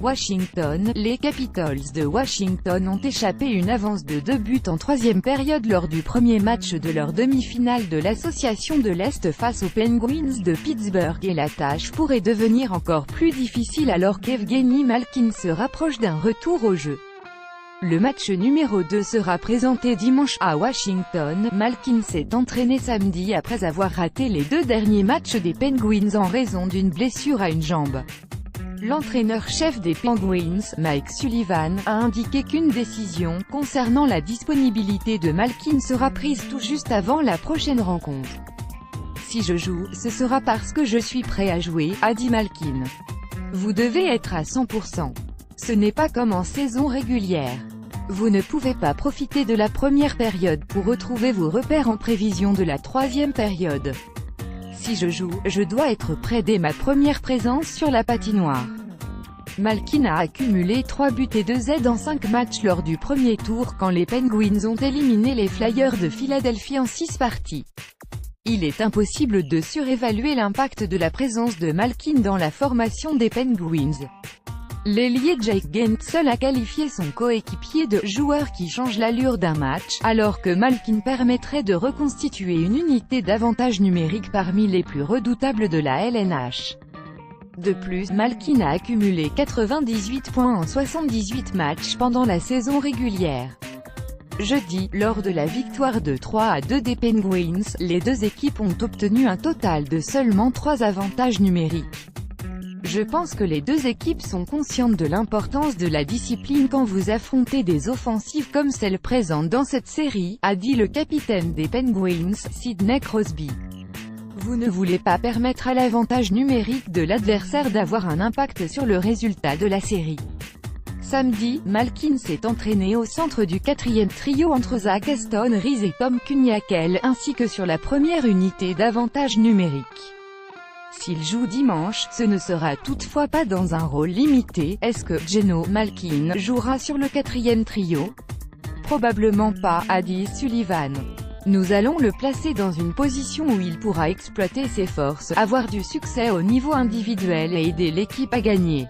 Washington, les Capitals de Washington ont échappé une avance de 2 buts en troisième période lors du premier match de leur demi-finale de l'Association de l'Est face aux Penguins de Pittsburgh, et la tâche pourrait devenir encore plus difficile alors qu'Evgeny Malkin se rapproche d'un retour au jeu. Le match numéro 2 sera présenté dimanche à Washington. Malkin s'est entraîné samedi après avoir raté les 2 derniers matchs des Penguins en raison d'une blessure à une jambe. L'entraîneur-chef des Penguins, Mike Sullivan, a indiqué qu'une décision concernant la disponibilité de Malkin sera prise tout juste avant la prochaine rencontre. « Si je joue, ce sera parce que je suis prêt à jouer », a dit Malkin. « Vous devez être à 100%. Ce n'est pas comme en saison régulière. Vous ne pouvez pas profiter de la première période pour retrouver vos repères en prévision de la troisième période. Si je joue, je dois être prêt dès ma première présence sur la patinoire. » Malkin a accumulé 3 buts et 2 aides en 5 matchs lors du premier tour quand les Penguins ont éliminé les Flyers de Philadelphie en 6 parties. Il est impossible de surévaluer l'impact de la présence de Malkin dans la formation des Penguins. L'ailier Jake Guentzel a qualifié son coéquipier de « joueur qui change l'allure d'un match », alors que Malkin permettrait de reconstituer une unité d'avantage numérique parmi les plus redoutables de la LNH. De plus, Malkin a accumulé 98 points en 78 matchs pendant la saison régulière. Jeudi, lors de la victoire de 3-2 des Penguins, les deux équipes ont obtenu un total de seulement 3 avantages numériques. Je pense que les deux équipes sont conscientes de l'importance de la discipline quand vous affrontez des offensives comme celle présente dans cette série, a dit le capitaine des Penguins, Sidney Crosby. Vous ne voulez pas permettre à l'avantage numérique de l'adversaire d'avoir un impact sur le résultat de la série. Samedi, Malkin s'est entraîné au centre du 4e trio entre Zach Aston Reese et Tom Kuhnhackl, ainsi que sur la première unité d'avantage numérique. S'il joue dimanche, ce ne sera toutefois pas dans un rôle limité. Est-ce que Geno Malkin jouera sur le 4e trio? Probablement pas, a dit Sullivan. Nous allons le placer dans une position où il pourra exploiter ses forces, avoir du succès au niveau individuel et aider l'équipe à gagner.